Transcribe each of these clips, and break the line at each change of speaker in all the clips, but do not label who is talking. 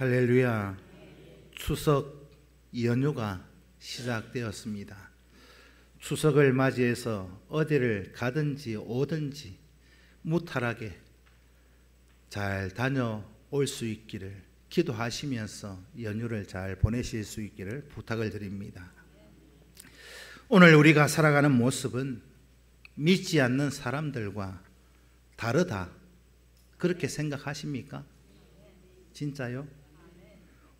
할렐루야. 추석 연휴가 시작되었습니다. 추석을 맞이해서 어디를 가든지 오든지 무탈하게 잘 다녀올 수 있기를 기도하시면서 연휴를 잘 보내실 수 있기를 부탁을 드립니다. 오늘 우리가 살아가는 모습은 믿지 않는 사람들과 다르다, 그렇게 생각하십니까? 진짜요?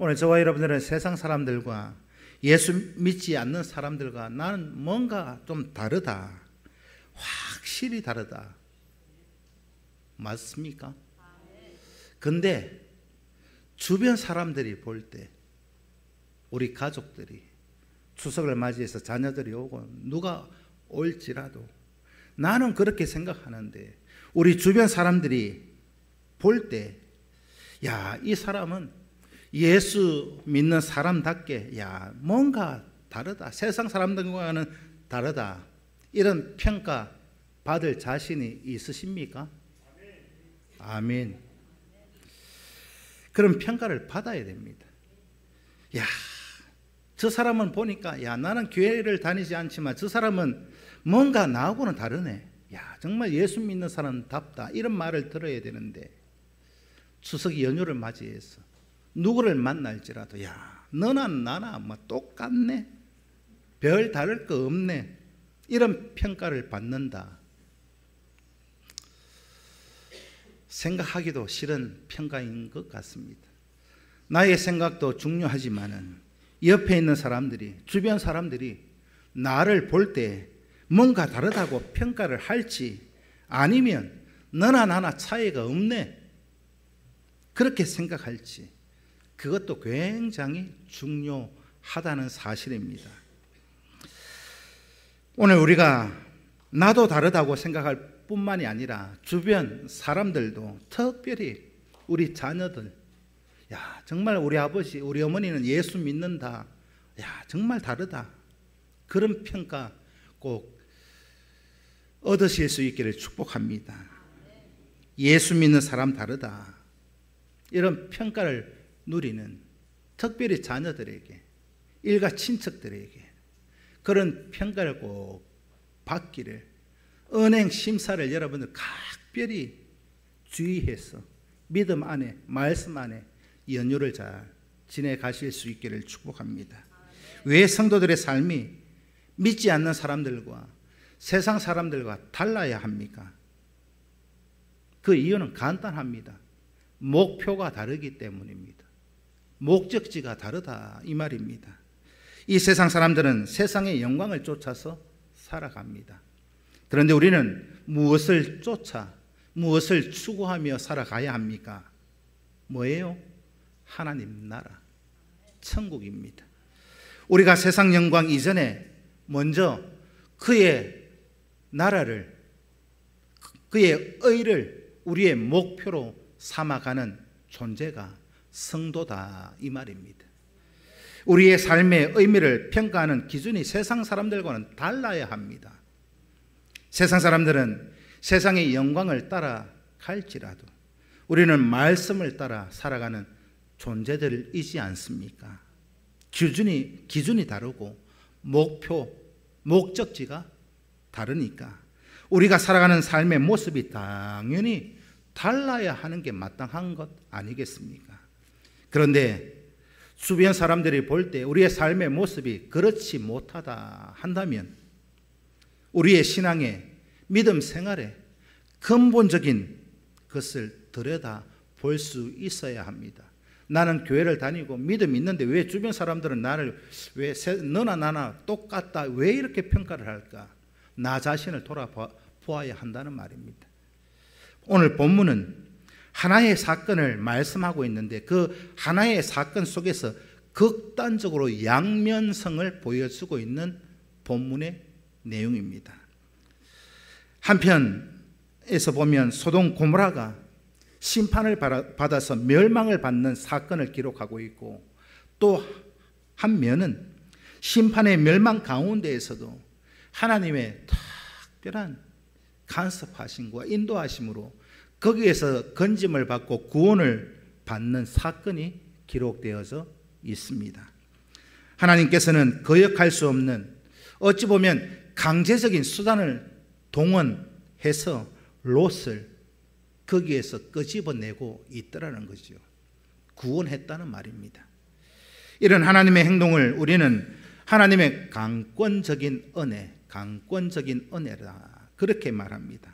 오늘 저와 여러분들은 세상 사람들과 예수 믿지 않는 사람들과 나는 뭔가 좀 다르다, 확실히 다르다, 맞습니까? 근데 주변 사람들이 볼 때, 우리 가족들이 추석을 맞이해서 자녀들이 오고 누가 올지라도 나는 그렇게 생각하는데, 우리 주변 사람들이 볼 때, 야, 이 사람은 예수 믿는 사람답게, 야, 뭔가 다르다, 세상 사람들과는 다르다, 이런 평가 받을 자신이 있으십니까? 아멘. 그런 평가를 받아야 됩니다. 야, 저 사람은 보니까, 야, 나는 교회를 다니지 않지만 저 사람은 뭔가 나하고는 다르네. 야, 정말 예수 믿는 사람답다, 이런 말을 들어야 되는데, 추석 연휴를 맞이해서 누구를 만날지라도, 야, 너나 나나 뭐 똑같네, 별 다를 거 없네, 이런 평가를 받는다. 생각하기도 싫은 평가인 것 같습니다. 나의 생각도 중요하지만은 옆에 있는 사람들이, 주변 사람들이 나를 볼 때 뭔가 다르다고 평가를 할지, 아니면 너나 나나 차이가 없네, 그렇게 생각할지, 그것도 굉장히 중요하다는 사실입니다. 오늘 우리가 나도 다르다고 생각할 뿐만이 아니라 주변 사람들도, 특별히 우리 자녀들, 야, 정말 우리 아버지, 우리 어머니는 예수 믿는다, 야, 정말 다르다, 그런 평가 꼭 얻으실 수 있기를 축복합니다. 예수 믿는 사람 다르다, 이런 평가를 누리는, 특별히 자녀들에게, 일가 친척들에게 그런 평가를 꼭 받기를, 은행 심사를 여러분들 각별히 주의해서 믿음 안에, 말씀 안에 연휴를 잘 지내가실 수 있기를 축복합니다. 왜 성도들의 삶이 믿지 않는 사람들과 세상 사람들과 달라야 합니까? 그 이유는 간단합니다. 목표가 다르기 때문입니다. 목적지가 다르다, 이 말입니다. 이 세상 사람들은 세상의 영광을 쫓아서 살아갑니다. 그런데 우리는 무엇을 쫓아, 무엇을 추구하며 살아가야 합니까? 뭐예요? 하나님 나라, 천국입니다. 우리가 세상 영광 이전에 먼저 그의 나라를, 그의 의를 우리의 목표로 삼아가는 존재가 성도다, 이 말입니다. 우리의 삶의 의미를 평가하는 기준이 세상 사람들과는 달라야 합니다. 세상 사람들은 세상의 영광을 따라갈지라도 우리는 말씀을 따라 살아가는 존재들이지 않습니까? 기준이 다르고 목적지가 다르니까 우리가 살아가는 삶의 모습이 당연히 달라야 하는 게 마땅한 것 아니겠습니까? 그런데 주변 사람들이 볼 때 우리의 삶의 모습이 그렇지 못하다 한다면 우리의 신앙의 믿음 생활에 근본적인 것을 들여다 볼 수 있어야 합니다. 나는 교회를 다니고 믿음 있는데 왜 주변 사람들은 나를, 왜 너나 나나 똑같다, 왜 이렇게 평가를 할까? 나 자신을 돌아보아야 한다는 말입니다. 오늘 본문은 하나의 사건을 말씀하고 있는데, 그 하나의 사건 속에서 극단적으로 양면성을 보여주고 있는 본문의 내용입니다. 한편에서 보면 소돔 고모라가 심판을 받아서 멸망을 받는 사건을 기록하고 있고, 또 한 면은 심판의 멸망 가운데에서도 하나님의 특별한 간섭하심과 인도하심으로 거기에서 건짐을 받고 구원을 받는 사건이 기록되어져 있습니다. 하나님께서는 거역할 수 없는, 어찌 보면 강제적인 수단을 동원해서 롯을 거기에서 끄집어내고 있더라는 거죠. 구원했다는 말입니다. 이런 하나님의 행동을 우리는 하나님의 강권적인 은혜라 그렇게 말합니다.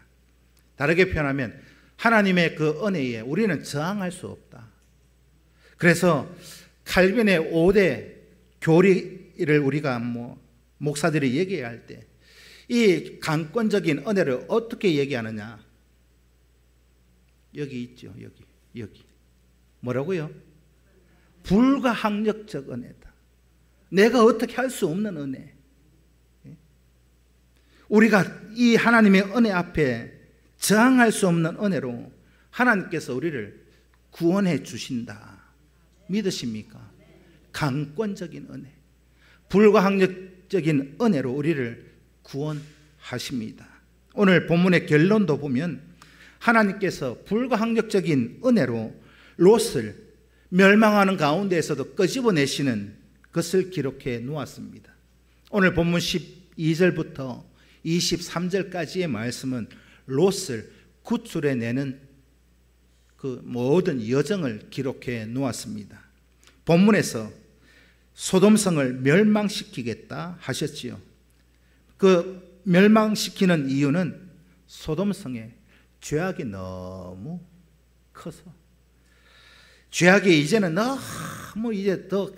다르게 표현하면 하나님의 그 은혜에 우리는 저항할 수 없다. 그래서 칼빈의 5대 교리를 우리가 목사들이 얘기할 때 이 강권적인 은혜를 어떻게 얘기하느냐? 여기 있죠. 여기 뭐라고요? 불가항력적 은혜다. 내가 어떻게 할 수 없는 은혜. 우리가 이 하나님의 은혜 앞에 저항할 수 없는 은혜로 하나님께서 우리를 구원해 주신다. 믿으십니까? 강권적인 은혜, 불가항력적인 은혜로 우리를 구원하십니다. 오늘 본문의 결론도 보면 하나님께서 불가항력적인 은혜로 롯을 멸망하는 가운데에서도 끄집어내시는 것을 기록해 놓았습니다. 오늘 본문 12절부터 23절까지의 말씀은 롯을 구출해내는 그 모든 여정을 기록해 놓았습니다. 본문에서 소돔성을 멸망시키겠다 하셨지요. 그 멸망시키는 이유는 소돔성의 죄악이 너무 커서, 죄악이 이제는 너무 이제 더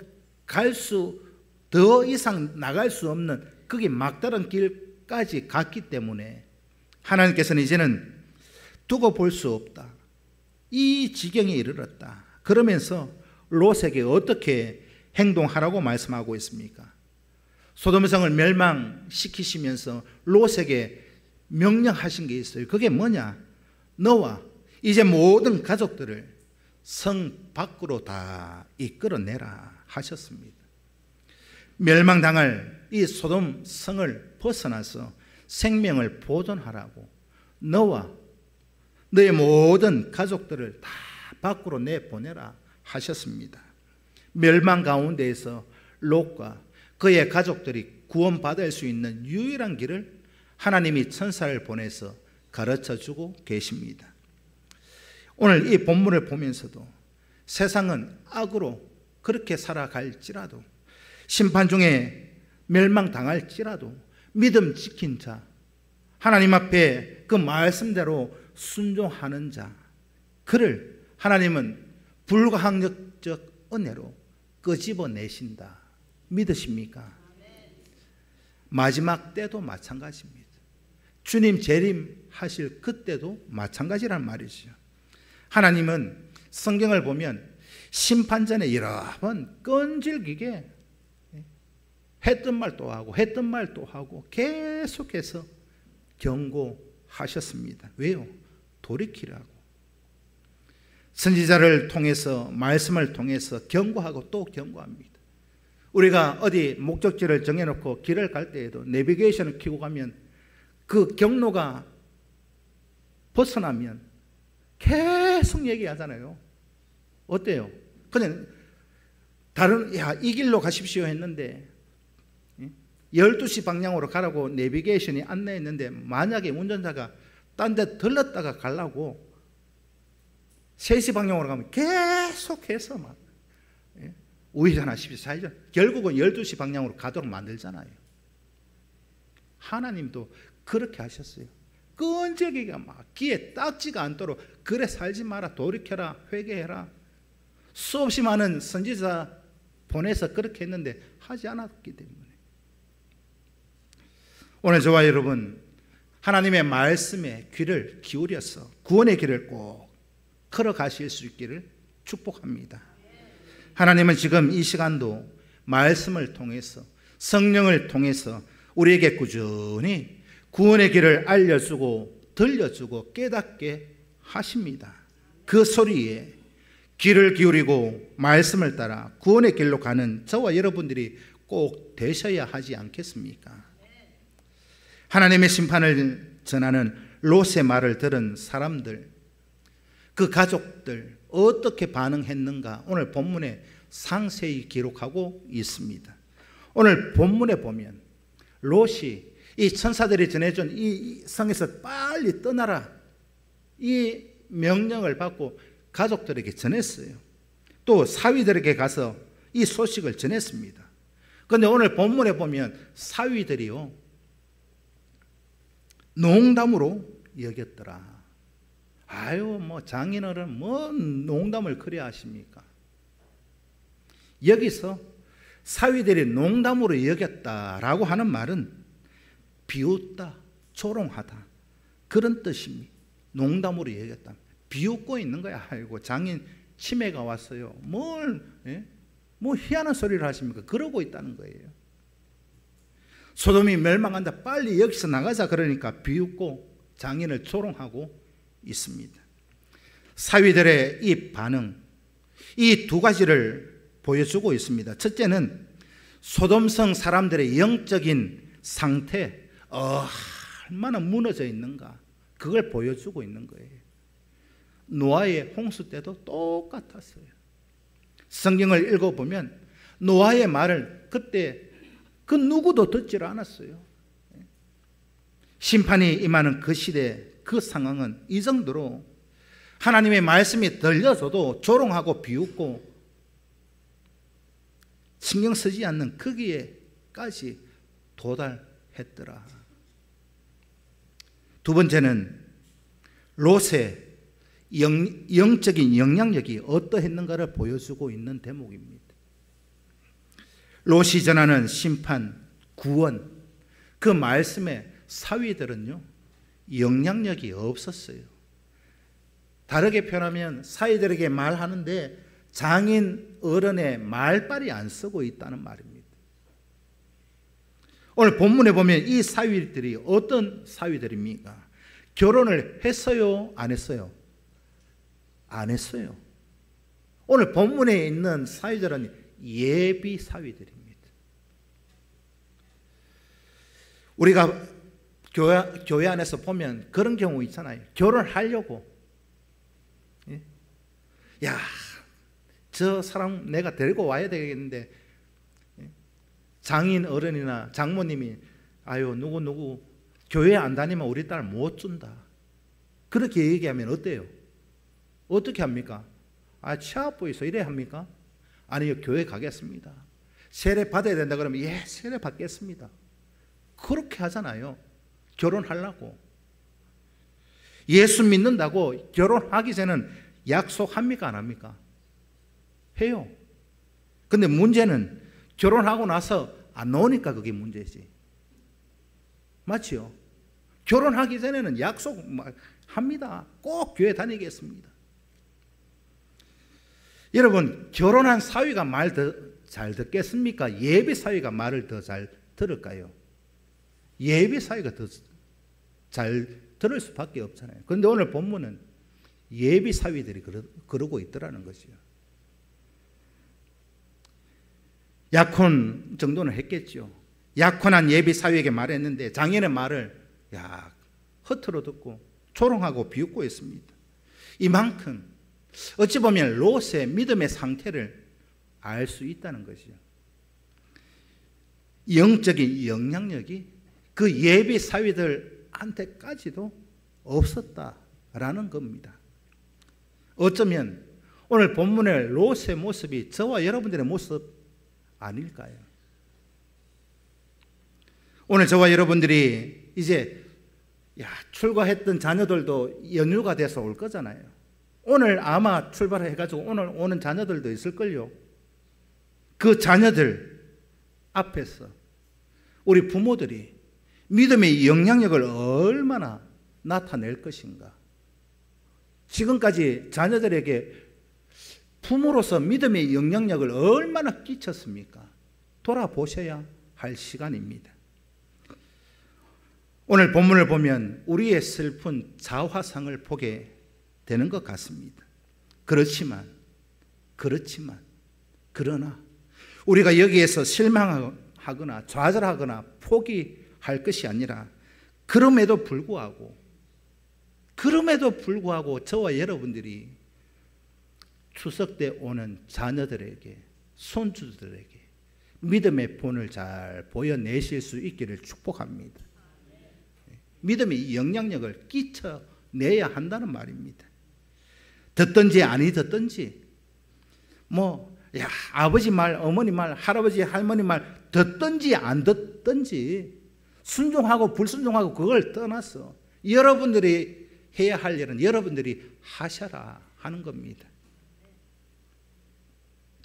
이상 나갈 수 없는 그게 막다른 길까지 갔기 때문에 하나님께서는 이제는 두고 볼 수 없다. 이 지경에 이르렀다. 그러면서 롯에게 어떻게 행동하라고 말씀하고 있습니까? 소돔성을 멸망시키시면서 롯에게 명령하신 게 있어요. 그게 뭐냐? 너와 이제 모든 가족들을 성 밖으로 다 이끌어내라 하셨습니다. 멸망당할 이 소돔 성을 벗어나서 생명을 보존하라고 너와 너의 모든 가족들을 다 밖으로 내보내라 하셨습니다. 멸망 가운데에서 롯과 그의 가족들이 구원받을 수 있는 유일한 길을 하나님이 천사를 보내서 가르쳐주고 계십니다. 오늘 이 본문을 보면서도 세상은 악으로 그렇게 살아갈지라도, 심판 중에 멸망당할지라도 믿음 지킨 자, 하나님 앞에 그 말씀대로 순종하는 자, 그를 하나님은 불가항력적 은혜로 끄집어내신다. 믿으십니까? 마지막 때도 마찬가지입니다. 주님 재림하실 그때도 마찬가지란 말이죠. 하나님은 성경을 보면 심판 전에 여러 번 끈질기게 했던 말 또 하고 했던 말 또 하고 계속해서 경고하셨습니다. 왜요? 돌이키라고. 선지자를 통해서, 말씀을 통해서 경고하고 또 경고합니다. 우리가 어디 목적지를 정해놓고 길을 갈 때에도 내비게이션을 켜고 가면 그 경로가 벗어나면 계속 얘기하잖아요. 어때요? 그냥 이 길로 가십시오 했는데 12시 방향으로 가라고 내비게이션이 안내했는데 만약에 운전자가 딴 데 들렀다가 가려고 3시 방향으로 가면 계속해서 막 우회전하십시오, 좌회전. 결국은 12시 방향으로 가도록 만들잖아요. 하나님도 그렇게 하셨어요. 끈질기게 막 귀에 딱지가 않도록 그래 살지 마라, 돌이켜라, 회개해라. 수없이 많은 선지자 보내서 그렇게 했는데 하지 않았기 때문에. 오늘 저와 여러분 하나님의 말씀에 귀를 기울여서 구원의 길을 꼭 걸어가실 수 있기를 축복합니다. 하나님은 지금 이 시간도 말씀을 통해서, 성령을 통해서 우리에게 꾸준히 구원의 길을 알려주고 들려주고 깨닫게 하십니다. 그 소리에 귀를 기울이고 말씀을 따라 구원의 길로 가는 저와 여러분들이 꼭 되셔야 하지 않겠습니까? 하나님의 심판을 전하는 롯의 말을 들은 사람들, 그 가족들, 어떻게 반응했는가 오늘 본문에 상세히 기록하고 있습니다. 오늘 본문에 보면 롯이 이 천사들이 전해준 이 성에서 빨리 떠나라 이 명령을 받고 가족들에게 전했어요. 또 사위들에게 가서 이 소식을 전했습니다. 그런데 오늘 본문에 보면 사위들이요 농담으로 여겼더라. 아유 뭐 장인어른 뭐 농담을 그리 하십니까? 여기서 사위들이 농담으로 여겼다라고 하는 말은 비웃다, 조롱하다 그런 뜻입니다. 농담으로 여겼다. 비웃고 있는 거야. 아이고 장인 치매가 왔어요. 뭐 희한한 소리를 하십니까? 그러고 있다는 거예요. 소돔이 멸망한다. 빨리 여기서 나가자. 그러니까 비웃고 장인을 조롱하고 있습니다. 사위들의 이 반응, 이 두 가지를 보여주고 있습니다. 첫째는 소돔성 사람들의 영적인 상태, 얼마나 무너져 있는가 그걸 보여주고 있는 거예요. 노아의 홍수 때도 똑같았어요. 성경을 읽어보면 노아의 말을 그때 그 누구도 듣지를 않았어요. 심판이 임하는 그 시대 그 상황은 이 정도로 하나님의 말씀이 들려줘도 조롱하고 비웃고 신경 쓰지 않는 거기에까지 도달했더라. 두 번째는 롯의 영적인 영향력이 어떠했는가를 보여주고 있는 대목입니다. 롯이 전하는 심판, 구원 그 말씀에 사위들은요 영향력이 없었어요. 다르게 표현하면 사위들에게 말하는데 장인 어른의 말빨이 안 쓰고 있다는 말입니다. 오늘 본문에 보면 이 사위들이 어떤 사위들입니까? 결혼을 했어요? 안 했어요? 안 했어요. 오늘 본문에 있는 사위들은 예비 사위들입니다. 우리가 교회 안에서 보면 그런 경우 있잖아요. 결혼하려고 야, 저 사람 내가 데리고 와야 되겠는데 장인 어른이나 장모님이 아유 누구 교회 안 다니면 우리 딸 못 준다 그렇게 얘기하면 어때요? 어떻게 합니까? 치아보이소 이래 합니까? 아니요 교회 가겠습니다. 세례 받아야 된다 그러면 예 세례 받겠습니다. 그렇게 하잖아요. 결혼하려고. 예수 믿는다고 결혼하기 전에는 약속합니까 안 합니까? 해요. 근데 문제는 결혼하고 나서 안 나오니까 그게 문제지. 맞지요? 결혼하기 전에는 약속합니다. 꼭 교회 다니겠습니다. 여러분 결혼한 사위가 말 더 잘 듣겠습니까? 예비 사위가 말을 더 잘 들을까요? 예비 사위가 더 잘 들을 수밖에 없잖아요. 그런데 오늘 본문은 예비 사위들이 그러고 있더라는 것이요. 약혼 정도는 했겠죠. 약혼한 예비 사위에게 말했는데 장인의 말을 허투루 듣고 조롱하고 비웃고 있습니다. 이만큼 어찌 보면 롯의 믿음의 상태를 알 수 있다는 것이요. 영적인 영향력이 그 예비 사위들한테까지도 없었다라는 겁니다. 어쩌면 오늘 본문의 롯의 모습이 저와 여러분들의 모습 아닐까요? 오늘 저와 여러분들이 이제 출가했던 자녀들도 연휴가 돼서 올 거잖아요. 오늘 아마 출발해가지고 오늘 오는 자녀들도 있을걸요. 그 자녀들 앞에서 우리 부모들이 믿음의 영향력을 얼마나 나타낼 것인가. 지금까지 자녀들에게 부모로서 믿음의 영향력을 얼마나 끼쳤습니까? 돌아보셔야 할 시간입니다. 오늘 본문을 보면 우리의 슬픈 자화상을 보게 되는 것 같습니다. 그러나 우리가 여기에서 실망하거나 좌절하거나 포기할 것이 아니라 그럼에도 불구하고 저와 여러분들이 추석 때 오는 자녀들에게, 손주들에게 믿음의 본을 잘 보여내실 수 있기를 축복합니다. 믿음의 영향력을 끼쳐내야 한다는 말입니다. 듣든지 아니 듣든지, 아버지 말, 어머니 말, 할아버지, 할머니 말 듣든지 안 듣든지, 순종하고 불순종하고 그걸 떠나서 여러분들이 해야 할 일은 여러분들이 하셔라 하는 겁니다.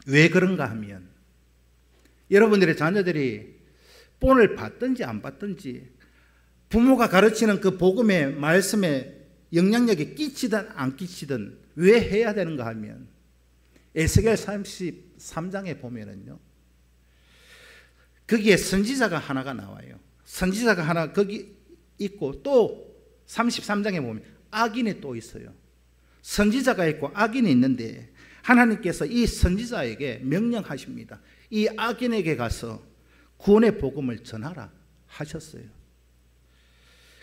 왜 그런가 하면, 여러분들의 자녀들이 본을 받든지 안 받든지, 부모가 가르치는 그 복음의 말씀에 영향력이 끼치든 안 끼치든 왜 해야 되는가 하면, 에스겔 33장에 보면은요, 거기에 선지자가 하나가 나와요. 선지자가 하나 거기 있고, 또 33장에 보면 악인이 또 있어요. 선지자가 있고 악인이 있는데, 하나님께서 이 선지자에게 명령하십니다. 이 악인에게 가서 구원의 복음을 전하라 하셨어요.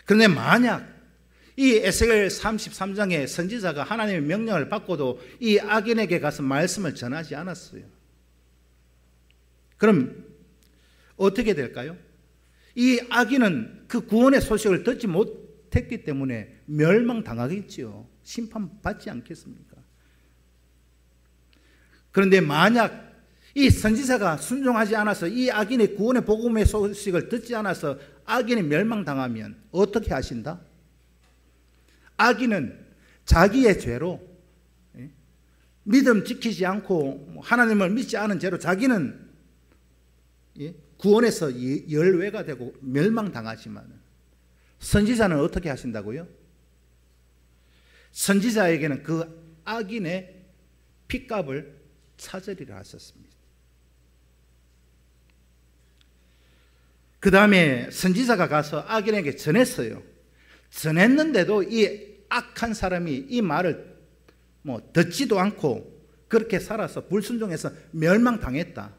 그런데 만약 이 에스겔 33장의 선지자가 하나님의 명령을 받고도 이 악인에게 가서 말씀을 전하지 않았어요. 그럼 어떻게 될까요? 이 악인은 그 구원의 소식을 듣지 못했기 때문에 멸망당하겠지요. 심판받지 않겠습니까? 그런데 만약 이 선지자가 순종하지 않아서 이 악인의 구원의 복음의 소식을 듣지 않아서 악인이 멸망당하면 어떻게 하신다? 악인은 자기의 죄로, 믿음 지키지 않고 하나님을 믿지 않은 죄로 자기는 구원에서 열외가 되고 멸망당하지만, 선지자는 어떻게 하신다고요? 선지자에게는 그 악인의 핏값을 찾으리라 하셨습니다. 그 다음에 선지자가 가서 악인에게 전했어요. 전했는데도 이 악한 사람이 이 말을 듣지도 않고 그렇게 살아서 불순종해서 멸망당했다.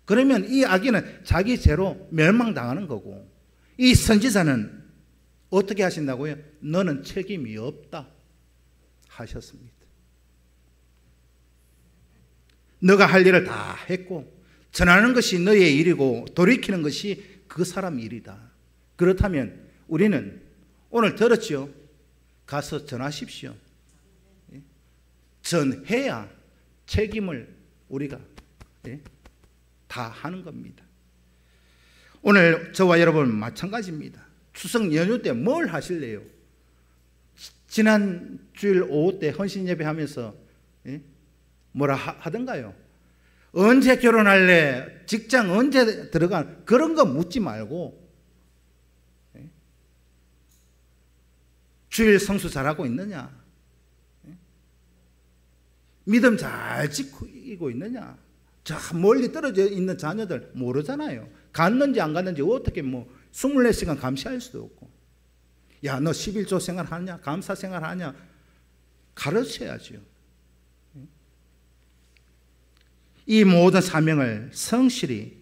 그러면 이 악인은 자기 죄로 멸망당하는 거고, 이 선지자는 어떻게 하신다고요? 너는 책임이 없다 하셨습니다. 너가 할 일을 다 했고, 전하는 것이 너의 일이고 돌이키는 것이 그 사람 일이다. 그렇다면 우리는 오늘 들었죠? 가서 전하십시오. 전해야 책임을 우리가 다 하는 겁니다. 오늘 저와 여러분 마찬가지입니다. 추석 연휴 때 뭘 하실래요? 지난 주일 오후 때 헌신 예배 하면서 뭐라 하던가요? 언제 결혼할래? 직장 언제 들어가? 그런 거 묻지 말고 주일 성수 잘하고 있느냐? 믿음 잘 지키고 있느냐? 저 멀리 떨어져 있는 자녀들 모르잖아요. 갔는지 안 갔는지 어떻게 24시간 감시할 수도 없고, 야, 너 11조 생활하냐? 감사 생활하냐? 가르쳐야죠. 이 모든 사명을 성실히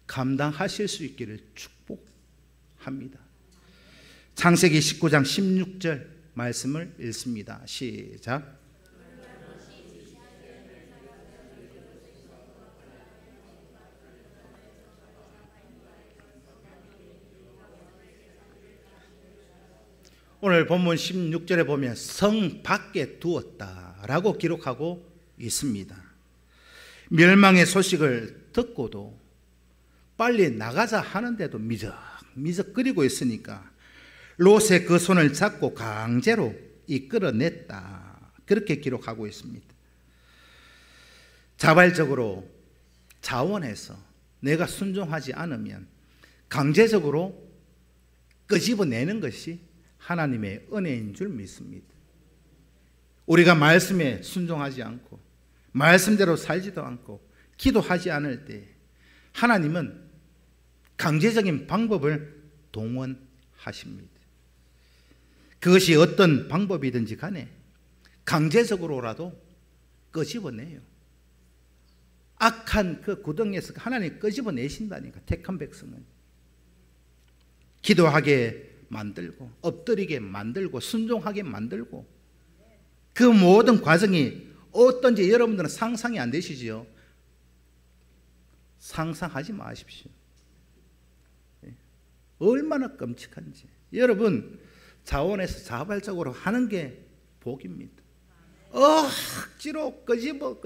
감당하실 수 있기를 축복합니다. 창세기 19장 16절 말씀을 읽습니다. 시작. 오늘 본문 16절에 보면 성 밖에 두었다라고 기록하고 있습니다. 멸망의 소식을 듣고도 빨리 나가자 하는데도 미적거리고 있으니까 롯의 그 손을 잡고 강제로 이끌어냈다. 그렇게 기록하고 있습니다. 자발적으로 자원해서 내가 순종하지 않으면 강제적으로 끄집어내는 것이 하나님의 은혜인 줄 믿습니다. 우리가 말씀에 순종하지 않고 말씀대로 살지도 않고 기도하지 않을 때 하나님은 강제적인 방법을 동원하십니다. 그것이 어떤 방법이든지 간에 강제적으로라도 끄집어내요. 악한 그 구덩이에서 하나님이 끄집어내신다니까. 택한 백성은 기도하게 만들고 엎드리게 만들고 순종하게 만들고, 그 모든 과정이 어떤지 여러분들은 상상이 안 되시지요? 상상하지 마십시오. 얼마나 끔찍한지. 여러분, 자원에서 자발적으로 하는 게 복입니다. 억지로 끄집어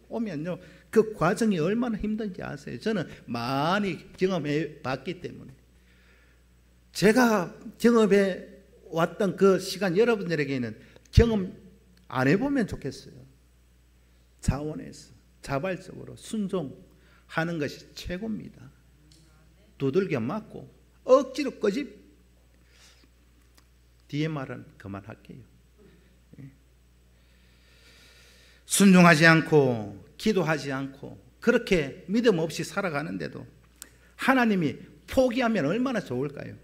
오면요, 그 과정이 얼마나 힘든지 아세요? 저는 많이 경험해 봤기 때문에. 제가 경험해 왔던 그 시간, 여러분들에게는 경험 안 해보면 좋겠어요. 자원에서 자발적으로 순종하는 것이 최고입니다. 두들겨 맞고 억지로 끄집. 뒤에 말은 그만할게요. 순종하지 않고 기도하지 않고 그렇게 믿음 없이 살아가는데도 하나님이 포기하면 얼마나 좋을까요?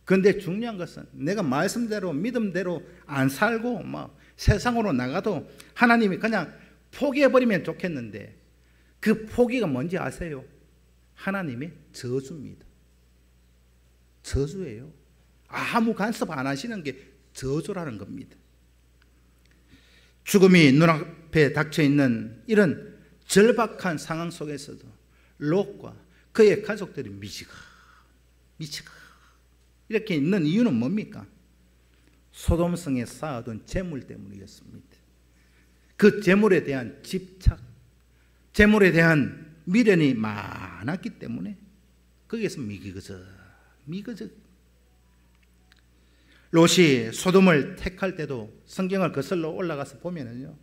그런데 중요한 것은 내가 말씀대로 믿음대로 안 살고 세상으로 나가도 하나님이 그냥 포기해버리면 좋겠는데, 그 포기가 뭔지 아세요? 하나님의 저주입니다. 저주예요. 아무 간섭 안 하시는 게 저주라는 겁니다. 죽음이 눈앞에 닥쳐있는 이런 절박한 상황 속에서도 롯과 그의 가족들이 미치가 이렇게 있는 이유는 뭡니까? 소돔성에 쌓아둔 재물 때문이었습니다. 그 재물에 대한 집착, 재물에 대한 미련이 많았기 때문에 거기에서 미거적. 롯이 소돔을 택할 때도 성경을 거슬러 올라가서 보면은요,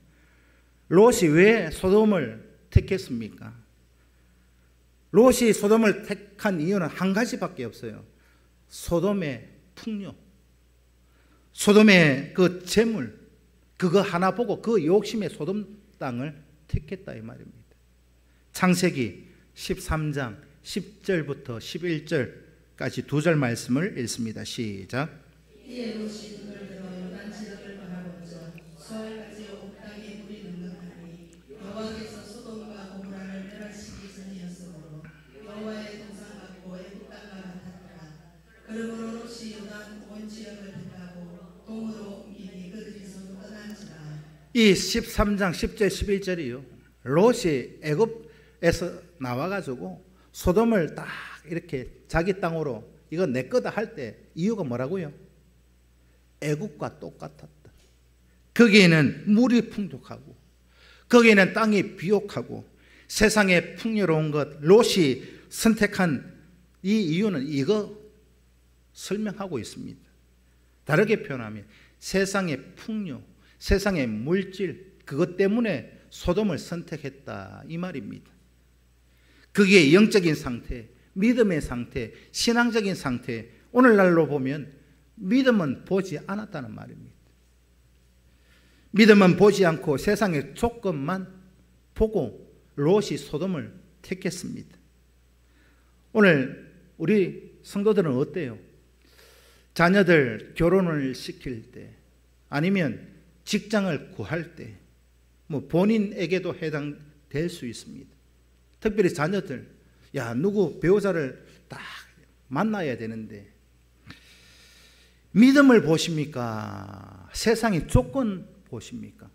롯이 왜 소돔을 택했습니까? 롯이 소돔을 택한 이유는 한 가지밖에 없어요. 소돔의 풍요, 소돔의 그 재물, 그거 하나 보고 그 욕심에 소돔 땅을 택했다 이 말입니다. 창세기 13장 10절부터 11절까지 두 절 말씀을 읽습니다. 시작.
이에 롯이 눈을 들어 요단 지역을 바라보자 수알까지 온 땅에 물이 능력하니 여호와께서 소돔과 고모라를 멸하시기 전이었으므로 여호와의 동상 같고 애굽 땅과 같았더라. 그러므로 롯이 요단 온 지역을 택하고 동으로 옮기니 그들이 서로 떠난지라.
이 13장 10절 11절이요, 롯이 애굽에서 나와가지고 소돔을 딱 이렇게 자기 땅으로 이거 내 거다 할 때 이유가 뭐라고요? 애국과 똑같았다. 거기에는 물이 풍족하고 거기에는 땅이 비옥하고 세상에 풍요로운 것, 롯이 선택한 이 이유는 이거 설명하고 있습니다. 다르게 표현하면 세상의 풍요, 세상의 물질, 그것 때문에 소돔을 선택했다 이 말입니다. 그게 영적인 상태, 믿음의 상태, 신앙적인 상태, 오늘날로 보면 믿음은 보지 않았다는 말입니다. 믿음은 보지 않고 세상의 조건만 보고 롯이 소돔을 택했습니다. 오늘 우리 성도들은 어때요? 자녀들 결혼을 시킬 때, 아니면 직장을 구할 때, 본인에게도 해당될 수 있습니다. 특별히 자녀들, 누구 배우자를 딱 만나야 되는데 믿음을 보십니까? 세상의 조건 보십니까?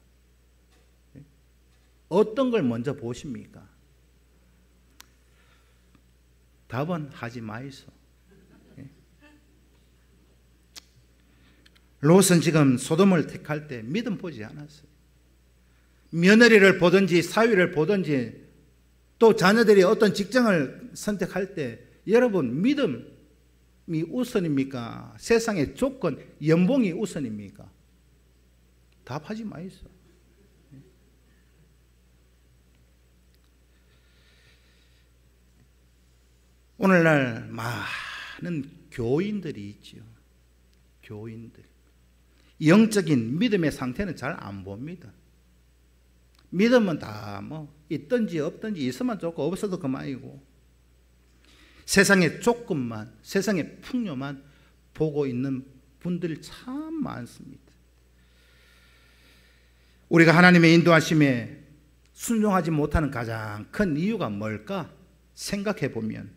어떤 걸 먼저 보십니까? 답은 하지 마이소. 롯은 지금 소돔을 택할 때 믿음 보지 않았어요. 며느리를 보든지 사위를 보든지 또 자녀들이 어떤 직장을 선택할 때 여러분 믿음이 우선입니까? 세상의 조건, 연봉이 우선입니까? 답하지 마이소. 오늘날 많은 교인들이 있지요. 교인들. 영적인 믿음의 상태는 잘 안 봅니다. 믿음은 다 있든지 없든지 있으면 좋고 없어도 그만이고 세상의 조건만, 세상의 풍요만 보고 있는 분들이 참 많습니다. 우리가 하나님의 인도하심에 순종하지 못하는 가장 큰 이유가 뭘까 생각해 보면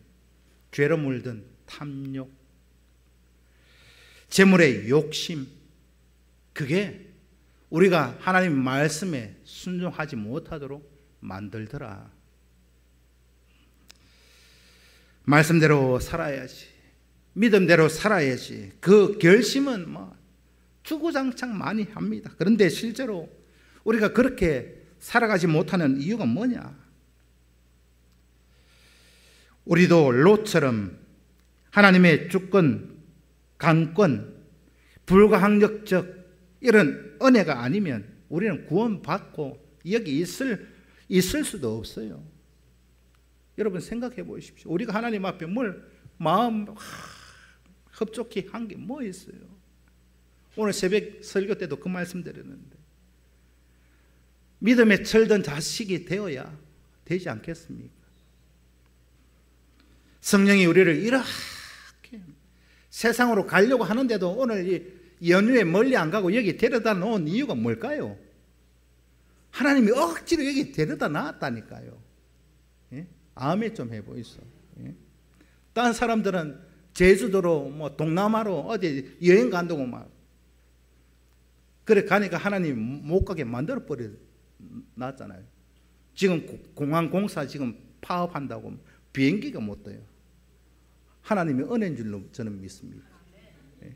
죄로 물든 탐욕, 재물의 욕심, 그게 우리가 하나님 말씀에 순종하지 못하도록 만들더라. 말씀대로 살아야지, 믿음대로 살아야지. 그 결심은 주구장창 많이 합니다. 그런데 실제로 우리가 그렇게 살아가지 못하는 이유가 뭐냐? 우리도 롯처럼 하나님의 주권, 강권, 불가항력적 이런 은혜가 아니면 우리는 구원받고 여기 있을 수도 없어요. 여러분 생각해 보십시오. 우리가 하나님 앞에 뭘 마음 흡족히 한 게 뭐 있어요? 오늘 새벽 설교 때도 그 말씀 드렸는데, 믿음에 철든 자식이 되어야 되지 않겠습니까? 성령이 우리를 이렇게 세상으로 가려고 하는데도 오늘 이 연휴에 멀리 안 가고 여기 데려다 놓은 이유가 뭘까요? 하나님이 억지로 여기 데려다 놨다니까요. 예? 아멘 좀 해보이소. 예? 다른 사람들은 제주도로 동남아로 어디 여행 간다고 막 그래 가니까 하나님 못 가게 만들어 버려 놨잖아요. 지금 공항 공사 지금 파업한다고 비행기가 못 떠요. 하나님의 은혜인 줄로 저는 믿습니다. 예.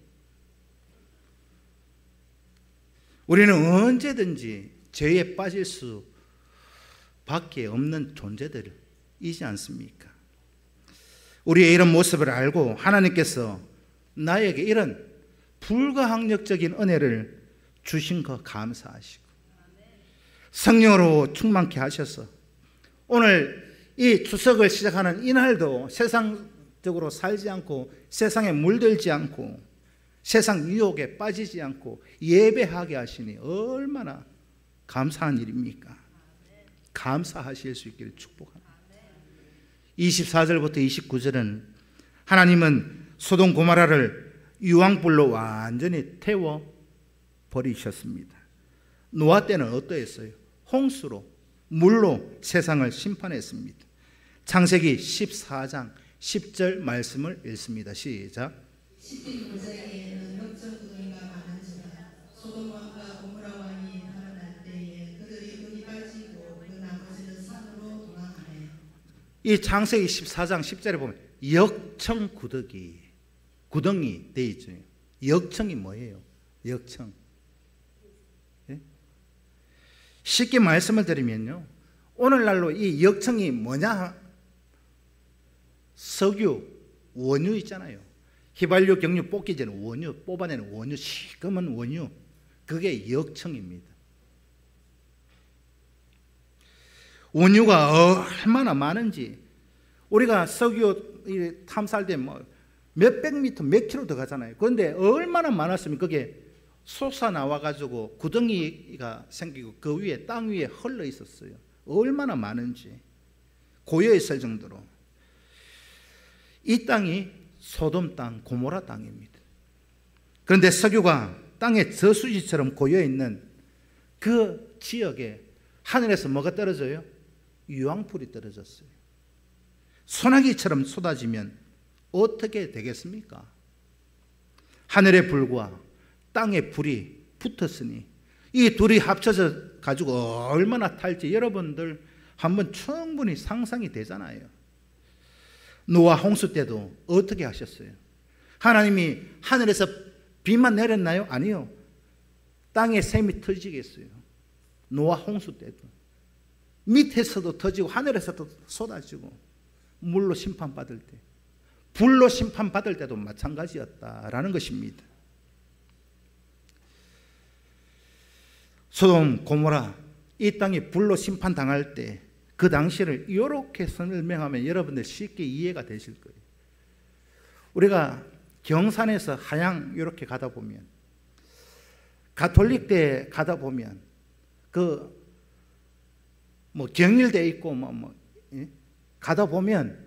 우리는 언제든지 죄에 빠질 수밖에 없는 존재들이지 않습니까? 우리의 이런 모습을 알고 하나님께서 나에게 이런 불가항력적인 은혜를 주신 거 감사하시고 성령으로 충만케 하셔서 오늘 이 추석을 시작하는 이날도 세상적으로 살지 않고 세상에 물들지 않고 세상 유혹에 빠지지 않고 예배하게 하시니 얼마나 감사한 일입니까? 감사하실 수 있기를 축복합니다. 24절부터 29절은 하나님은 소돔 고모라를 유황불로 완전히 태워 버리셨습니다. 노아 때는 어떠했어요? 홍수로 물로 세상을 심판했습니다. 창세기 14장 10절 말씀을 읽습니다. 시작.
시핀 무자에게는 혁정구덩이가 많은지라 소돔 왕과 고모라 왕이 살아날 때에 그들이 눈이 빠지고 그 나머지는 산으로 도망하네.
이 창세기 14장 10절에 보면 역청 구덩이 돼 있죠. 역청이 뭐예요? 역청. 예? 쉽게 말씀을 드리면요, 오늘날로 이 역청이 뭐냐? 석유, 원유 있잖아요. 휘발유, 경유 뽑기 전에 원유, 뽑아내는 원유, 시커먼 원유, 그게 역청입니다. 원유가 얼마나 많은지, 우리가 석유 탐사할 때 몇백 미터, 몇 킬로 들어가잖아요. 그런데 얼마나 많았으면 그게 솟아나와가지고 구덩이가 생기고 그 위에 땅 위에 흘러 있었어요. 얼마나 많은지 고여 있을 정도로. 이 땅이 소돔 땅, 고모라 땅입니다. 그런데 석유가 땅에 저수지처럼 고여 있는 그 지역에 하늘에서 뭐가 떨어져요? 유황불이 떨어졌어요. 소나기처럼 쏟아지면 어떻게 되겠습니까? 하늘의 불과 땅의 불이 붙었으니 이 둘이 합쳐져 가지고 얼마나 탈지 여러분들 한번 충분히 상상이 되잖아요. 노아 홍수 때도 어떻게 하셨어요? 하나님이 하늘에서 비만 내렸나요? 아니요. 땅에 샘이 터지겠어요. 노아 홍수 때도 밑에서도 터지고 하늘에서도 쏟아지고 물로 심판받을 때, 불로 심판받을 때도 마찬가지였다라는 것입니다. 소돔 고모라 이 땅이 불로 심판당할 때 그 당시를 이렇게 설명하면 여러분들 쉽게 이해가 되실 거예요. 우리가 경산에서 하양 이렇게 가다 보면, 가톨릭대 가다 보면 경일대 있고 가다 보면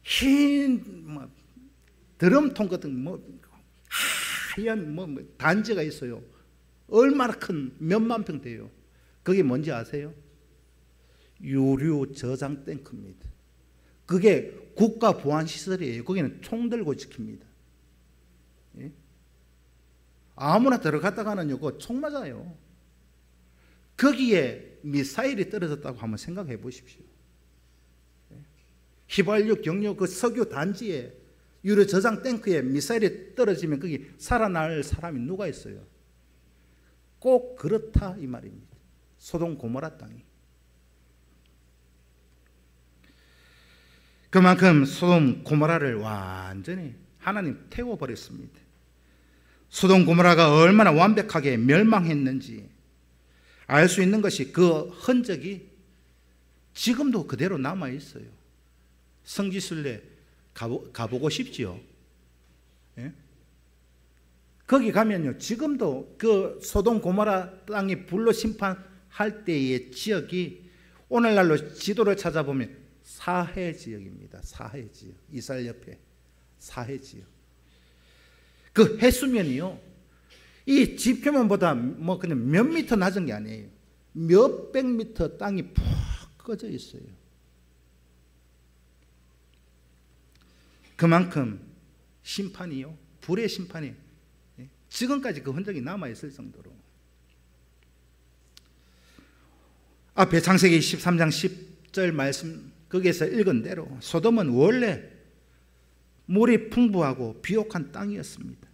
흰 드럼통 같은 하얀 단지가 있어요. 얼마나 큰 몇만 평 돼요. 그게 뭔지 아세요? 유류 저장 탱크입니다. 그게 국가 보안 시설이에요. 거기는 총 들고 지킵니다. 예? 아무나 들어갔다가는 총 맞아요. 거기에 미사일이 떨어졌다고 한번 생각해 보십시오. 휘발유 경유 그 석유 단지에 유료 저장 탱크에 미사일이 떨어지면 거기 살아날 사람이 누가 있어요? 꼭 그렇다 이 말입니다. 소돔 고모라 땅이. 그만큼 소돔 고모라를 완전히 하나님 태워버렸습니다. 소돔 고모라가 얼마나 완벽하게 멸망했는지 알 수 있는 것이 그 흔적이 지금도 그대로 남아 있어요. 성지순례 가보고 싶지요? 예? 거기 가면요, 지금도 그 소돔 고모라 땅이 불로 심판할 때의 지역이 오늘날로 지도를 찾아보면 사해 지역입니다. 사해 지역. 이스라엘 옆에 사해 지역. 그 해수면이요, 이 지표면보다 뭐 그냥 몇 미터 낮은 게 아니에요. 몇백 미터 땅이 푹 꺼져 있어요. 그만큼 심판이요, 불의 심판이 지금까지 그 흔적이 남아있을 정도로. 앞에 창세기 13장 10절 말씀 거기에서 읽은 대로 소돔은 원래 물이 풍부하고 비옥한 땅이었습니다.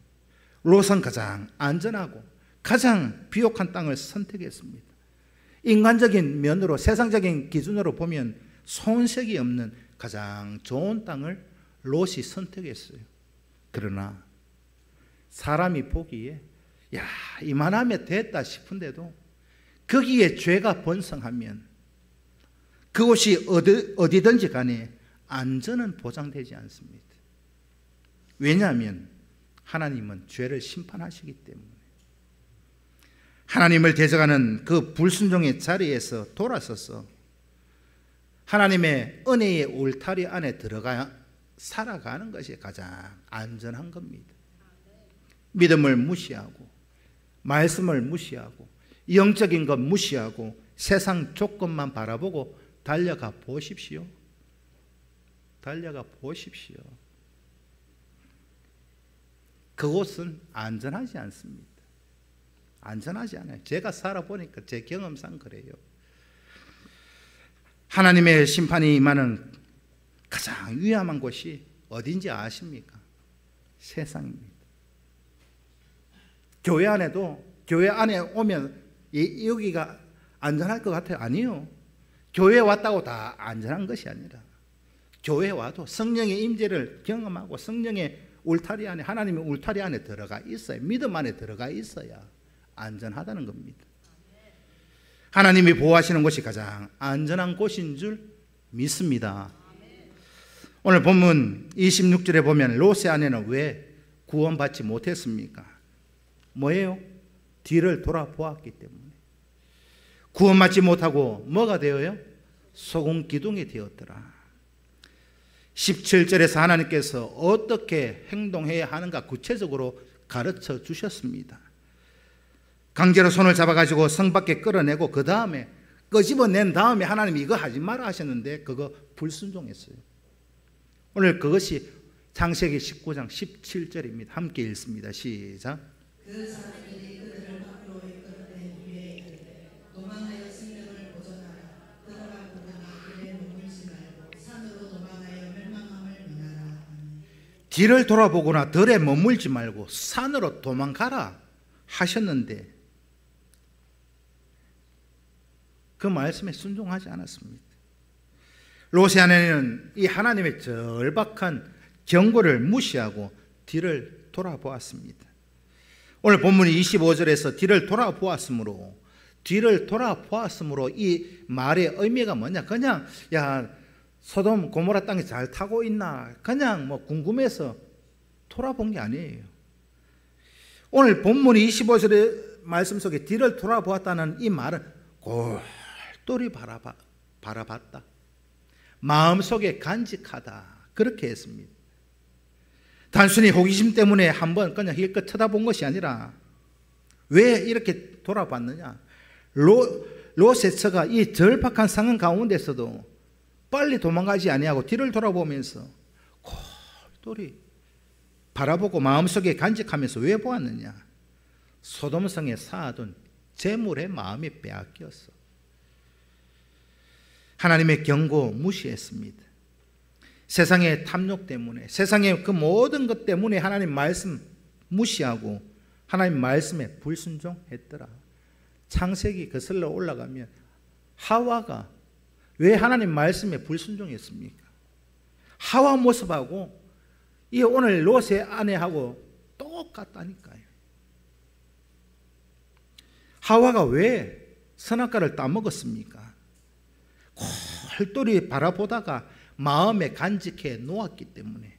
롯은 가장 안전하고 가장 비옥한 땅을 선택했습니다. 인간적인 면으로, 세상적인 기준으로 보면 손색이 없는 가장 좋은 땅을 롯이 선택했어요. 그러나 사람이 보기에 야, 이만하면 됐다 싶은데도 거기에 죄가 번성하면 그곳이 어디든지 간에 안전은 보장되지 않습니다. 왜냐하면 하나님은 죄를 심판하시기 때문에. 하나님을 대적하는 그 불순종의 자리에서 돌아서서 하나님의 은혜의 울타리 안에 들어가 살아가는 것이 가장 안전한 겁니다. 믿음을 무시하고 말씀을 무시하고 영적인 것 무시하고 세상 조건만 바라보고 달려가 보십시오. 달려가 보십시오. 그곳은 안전하지 않습니다. 안전하지 않아요. 제가 살아보니까 제 경험상 그래요. 하나님의 심판이 임하는 가장 위험한 곳이 어딘지 아십니까? 세상입니다. 교회 안에도, 교회 안에 오면 여기가 안전할 것 같아요? 아니요. 교회에 왔다고 다 안전한 것이 아니라 교회에 와도 성령의 임재를 경험하고 성령의 울타리 안에, 하나님의 울타리 안에 들어가 있어야, 믿음 안에 들어가 있어야 안전하다는 겁니다. 하나님이 보호하시는 곳이 가장 안전한 곳인 줄 믿습니다. 오늘 본문 26절에 보면 롯의 아내는 왜 구원받지 못했습니까? 뭐예요? 뒤를 돌아보았기 때문에. 구원받지 못하고 뭐가 되어요? 소금 기둥이 되었더라. 17절에서 하나님께서 어떻게 행동해야 하는가 구체적으로 가르쳐 주셨습니다. 강제로 손을 잡아가지고 성 밖에 끌어내고 그 다음에 끄집어낸 다음에 하나님이 이거 하지 마라 하셨는데 그거 불순종했어요. 오늘 그것이 창세기 19장 17절입니다. 함께 읽습니다. 시작.
그 사람들이 그들을 밖으로 이끌어낸 후에 이르되 도망하여 생명을 보존하라. 들어가 보거나 길에 머물지 말고 산으로 도망하여 멸망함을 면하라.
뒤를 돌아보거나 들에 머물지 말고 산으로 도망가라 하셨는데 그 말씀에 순종하지 않았습니다. 롯의 아내는 이 하나님의 절박한 경고를 무시하고 뒤를 돌아보았습니다. 오늘 본문이 25절에서 뒤를 돌아보았으므로 이 말의 의미가 뭐냐? 그냥 야 소돔 고모라 땅이 잘 타고 있나? 그냥 뭐 궁금해서 돌아본 게 아니에요. 오늘 본문이 25절의 말씀 속에 뒤를 돌아보았다는 이 말은 골똘히 바라봤다. 마음속에 간직하다. 그렇게 했습니다. 단순히 호기심 때문에 한번 그냥 힐끗 쳐다본 것이 아니라 왜 이렇게 돌아봤느냐? 롯의 처가 이 절박한 상황 가운데서도 빨리 도망가지 아니하고 뒤를 돌아보면서 골똘히 바라보고 마음속에 간직하면서 왜 보았느냐? 소돔성에 쌓아둔 재물의 마음이 빼앗겼어. 하나님의 경고 무시했습니다. 세상의 탐욕 때문에, 세상의 그 모든 것 때문에 하나님 말씀 무시하고 하나님 말씀에 불순종했더라. 창세기 거슬러 올라가면 하와가 왜 하나님 말씀에 불순종했습니까? 하와 모습하고 이 오늘 롯의 아내하고 똑같다니까요. 하와가 왜 선악과를 따먹었습니까? 골똘히 바라보다가 마음에 간직해 놓았기 때문에.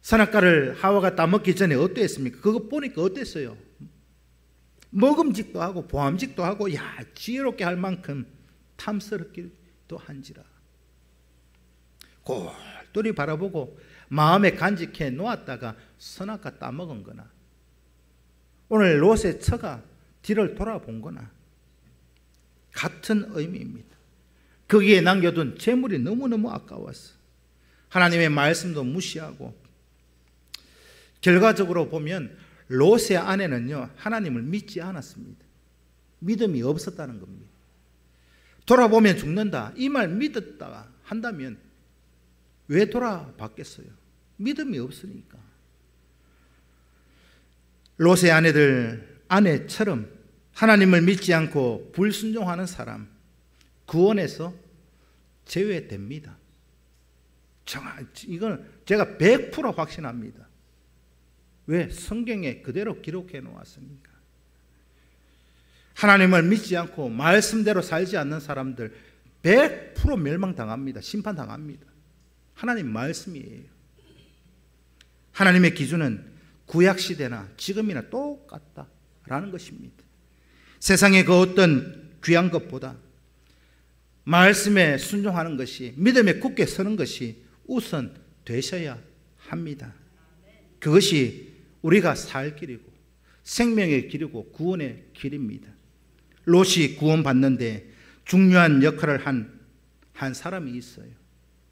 선악과를 하와가 따먹기 전에 어땠습니까? 그거 보니까 어땠어요? 먹음직도 하고 보암직도 하고 야 지혜롭게 할 만큼 탐스럽기도 한지라. 골똘히 바라보고 마음에 간직해 놓았다가 선악과 따먹은 거나 오늘 롯의 처가 뒤를 돌아본 거나 같은 의미입니다. 거기에 남겨둔 재물이 너무너무 아까웠어. 하나님의 말씀도 무시하고 결과적으로 보면 롯의 아내는요 하나님을 믿지 않았습니다. 믿음이 없었다는 겁니다. 돌아보면 죽는다 이 말 믿었다 한다면 왜 돌아봤겠어요? 믿음이 없으니까. 롯의 아내처럼 하나님을 믿지 않고 불순종하는 사람 구원에서 제외됩니다. 이건 제가 100% 확신합니다. 왜? 성경에 그대로 기록해 놓았으니까. 하나님을 믿지 않고 말씀대로 살지 않는 사람들 100% 멸망당합니다. 심판당합니다. 하나님 말씀이에요. 하나님의 기준은 구약시대나 지금이나 똑같다라는 것입니다. 세상의 그 어떤 귀한 것보다 말씀에 순종하는 것이, 믿음에 굳게 서는 것이 우선 되셔야 합니다. 그것이 우리가 살 길이고 생명의 길이고 구원의 길입니다. 롯이 구원받는데 중요한 역할을 한 사람이 있어요.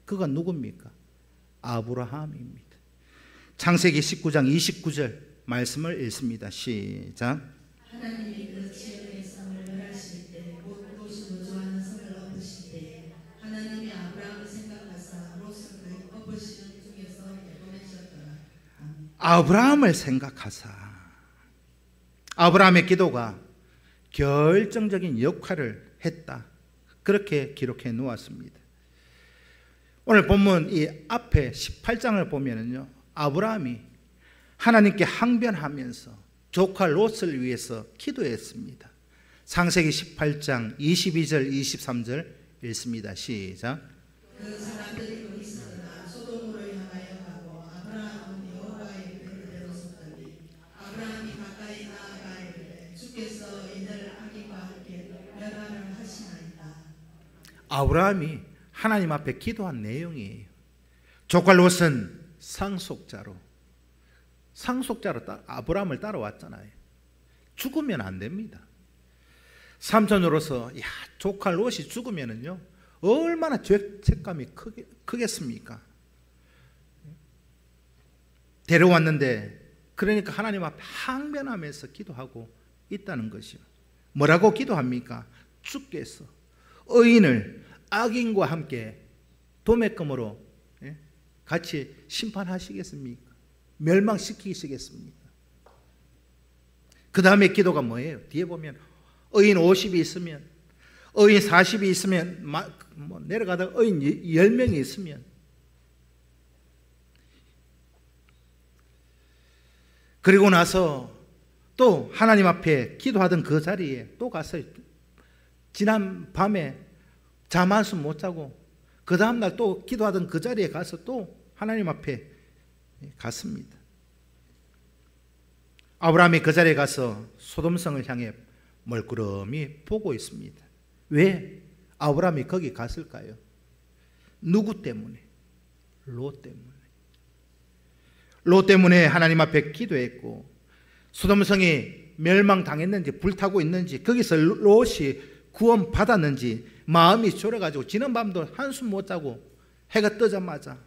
그가 누굽니까? 아브라함입니다. 창세기 19장 29절 말씀을 읽습니다. 시작.
하나님이 그 지역의 성을 멸하실 때 곧 롯이 노조하는 성을 엎으실 때 하나님이 아브라함을 생각하사 롯을 엎으시는 중에서 내보내셨더라.
아브라함을 생각하사. 아브라함의 기도가 결정적인 역할을 했다. 그렇게 기록해 놓았습니다. 오늘 본문 이 앞에 18장을 보면은요, 아브라함이 하나님께 항변하면서 조카 롯을 위해서 기도했습니다. 창세기 18장 22절 23절 읽습니다. 시작.
그 사람들이 거기서나 소돔으로 향하여 가고 아브라함은 여호와의 그대로 섰더니 아브라함이 가까이 나아가 이르되 주께서 이들 악인과 함께 멸하를 하시나이다. 아브라함이
하나님 앞에 기도한 내용이에요. 조카 롯은 상속자로 아브라함을 따라왔잖아요. 죽으면 안 됩니다. 삼촌으로서 조카 롯이 죽으면은요 얼마나 죄책감이 크겠습니까? 데려왔는데 그러니까 하나님 앞에 항변하면서 기도하고 있다는 것이요. 뭐라고 기도합니까? 주께서 의인을 악인과 함께 도매금으로 같이 심판하시겠습니까? 멸망시키시겠습니까? 그 다음에 기도가 뭐예요? 뒤에 보면 의인 50이 있으면, 의인 40이 있으면, 내려가다가 의인 10명이 있으면, 그리고 나서 또 하나님 앞에 기도하던 그 자리에 또 가서 지난 밤에 잠 한숨 못 자고 그 다음날 또 기도하던 그 자리에 가서 또 하나님 앞에 갔습니다. 아브라함이 그 자리에 가서 소돔성을 향해 멀끄러미 보고 있습니다. 왜 아브라함이 거기 갔을까요? 누구 때문에? 롯 때문에. 롯 때문에 하나님 앞에 기도했고 소돔성이 멸망당했는지 불타고 있는지 거기서 롯이 구원받았는지 마음이 졸여가지고 지난 밤도 한숨 못 자고 해가 뜨자마자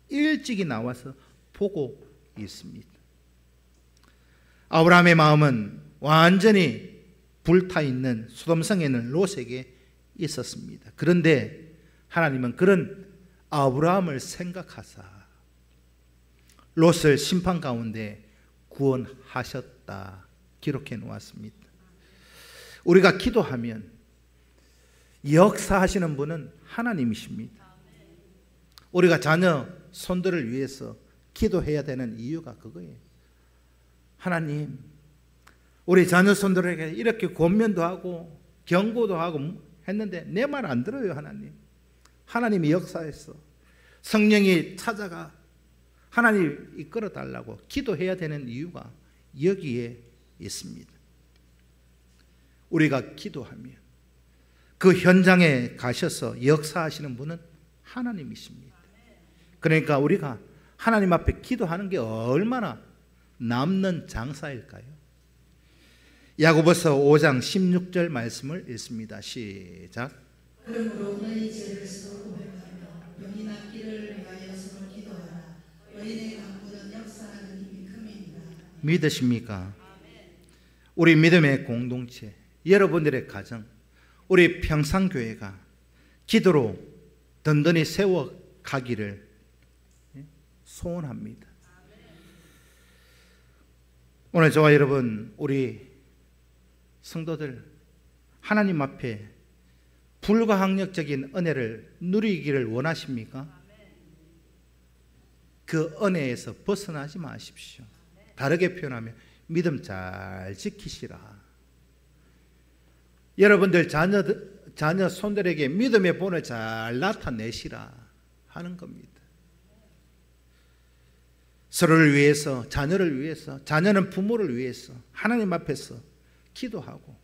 일찍이 나와서 보고 있습니다. 아브라함의 마음은 완전히 불타 있는 소돔성에 있는 롯에게 있었습니다. 그런데 하나님은 그런 아브라함을 생각하사 롯을 심판 가운데 구원하셨다 기록해 놓았습니다. 우리가 기도하면 역사하시는 분은 하나님이십니다. 우리가 자녀 손들을 위해서 기도해야 되는 이유가 그거예요. 하나님, 우리 자녀 손들에게 이렇게 권면도 하고 경고도 하고 했는데 내 말 안 들어요. 하나님이 역사했어. 성령이 찾아가 하나님 이끌어 달라고 기도해야 되는 이유가 여기에 있습니다. 우리가 기도하면 그 현장에 가셔서 역사하시는 분은 하나님이십니다. 그러니까 우리가 하나님 앞에 기도하는 게 얼마나 남는 장사일까요? 야고보서 5장 16절 말씀을 읽습니다. 시작.
그러므로 너희 죄를 서로 고백하며 병이 낫기를 위하여 서로 기도하라. 너희의 강구는 역사하는 힘이 큼이니라.
믿으십니까? 우리 믿음의 공동체, 여러분들의 가정, 우리 평상교회가 기도로 든든히 세워가기를 소원합니다. 오늘 저와 여러분, 우리 성도들 하나님 앞에 불가항력적인 은혜를 누리기를 원하십니까? 그 은혜에서 벗어나지 마십시오. 다르게 표현하면 믿음 잘 지키시라. 여러분들 자녀 손들에게 믿음의 본을 잘 나타내시라 하는 겁니다. 서로를 위해서, 자녀를 위해서, 자녀는 부모를 위해서 하나님 앞에서 기도하고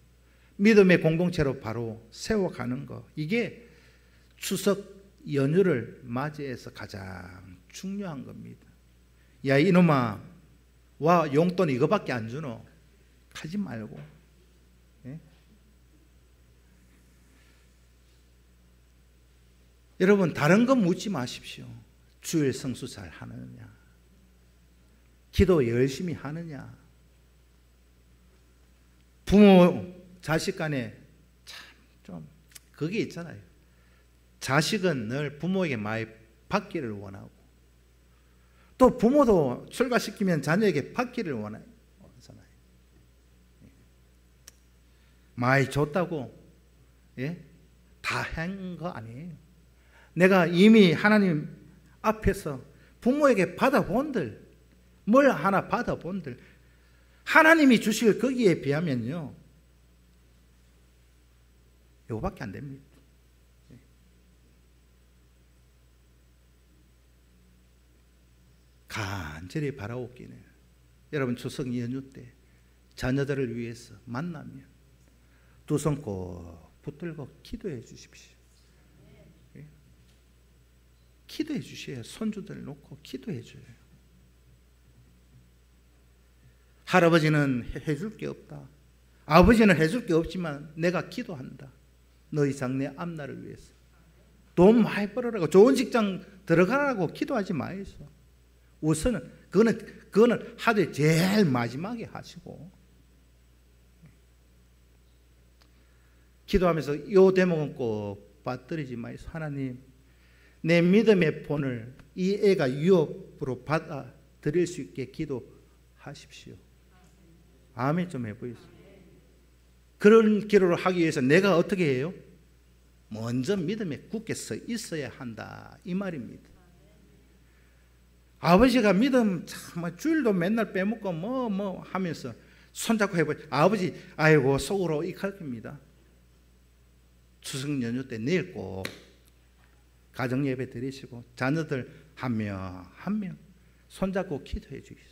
믿음의 공동체로 바로 세워가는 것, 이게 추석 연휴를 맞이해서 가장 중요한 겁니다. 야 이놈아, 와 용돈 이거밖에 안 주노 하지 말고, 예? 여러분 다른 건 묻지 마십시오. 주일 성수 잘 하느냐, 기도 열심히 하느냐. 부모 자식 간에 참 좀 그게 있잖아요. 자식은 늘 부모에게 많이 받기를 원하고, 또 부모도 출가시키면 자녀에게 받기를 원하잖아요. 많이 줬다고, 예? 다 한 거 아니에요. 내가 이미 하나님 앞에서 부모에게 받아본들, 뭘 하나 받아본들, 하나님이 주실 거기에 비하면요 이거밖에 안 됩니다. 간절히 바라옵기는 여러분 추석 연휴 때 자녀들을 위해서 만나면 두 손 꼭 붙들고 기도해 주십시오. 예? 기도해 주셔야 손주들 놓고 기도해 줘요. 할아버지는 해줄 게 없다, 아버지는 해줄 게 없지만 내가 기도한다. 너희 장래 앞날을 위해서 돈 많이 벌으라고, 좋은 직장 들어가라고 기도하지 마이소. 우선은 그거는 하루에 제일 마지막에 하시고, 기도하면서 이 대목은 꼭 빠뜨리지 마이소. 하나님, 내 믿음의 본을 이 애가 유업으로 받아들일 수 있게 기도하십시오. 아멘 좀 해보겠습니다. 그런 기도를 하기 위해서 내가 어떻게 해요? 먼저 믿음에 굳게 서 있어야 한다 이 말입니다. 아버지가 믿음 참 주일도 맨날 빼먹고 뭐 하면서 손잡고 해보지, 아버지 아이고 속으로 익할 겁니다. 추석 연휴 때 내일 꼭 가정 예배 드리시고 자녀들 한 명 손잡고 기도해 주십시오.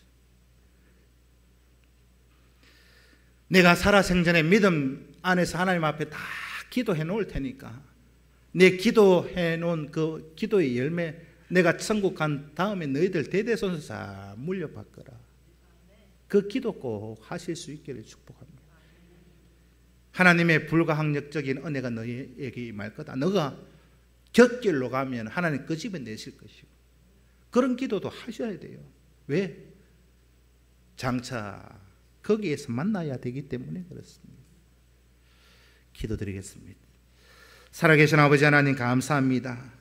내가 살아생전에 믿음 안에서 하나님 앞에 다 기도해 놓을 테니까 내 기도해 놓은 그 기도의 열매, 내가 천국 간 다음에 너희들 대대손손 다 물려받거라. 그 기도 꼭 하실 수 있기를 축복합니다. 하나님의 불가항력적인 은혜가 너희에게 임할 거다. 너가 곁길로 가면 하나님 그 집에 내실 것이고, 그런 기도도 하셔야 돼요. 왜? 장차 거기에서 만나야 되기 때문에 그렇습니다. 기도드리겠습니다. 살아계신 아버지 하나님 감사합니다.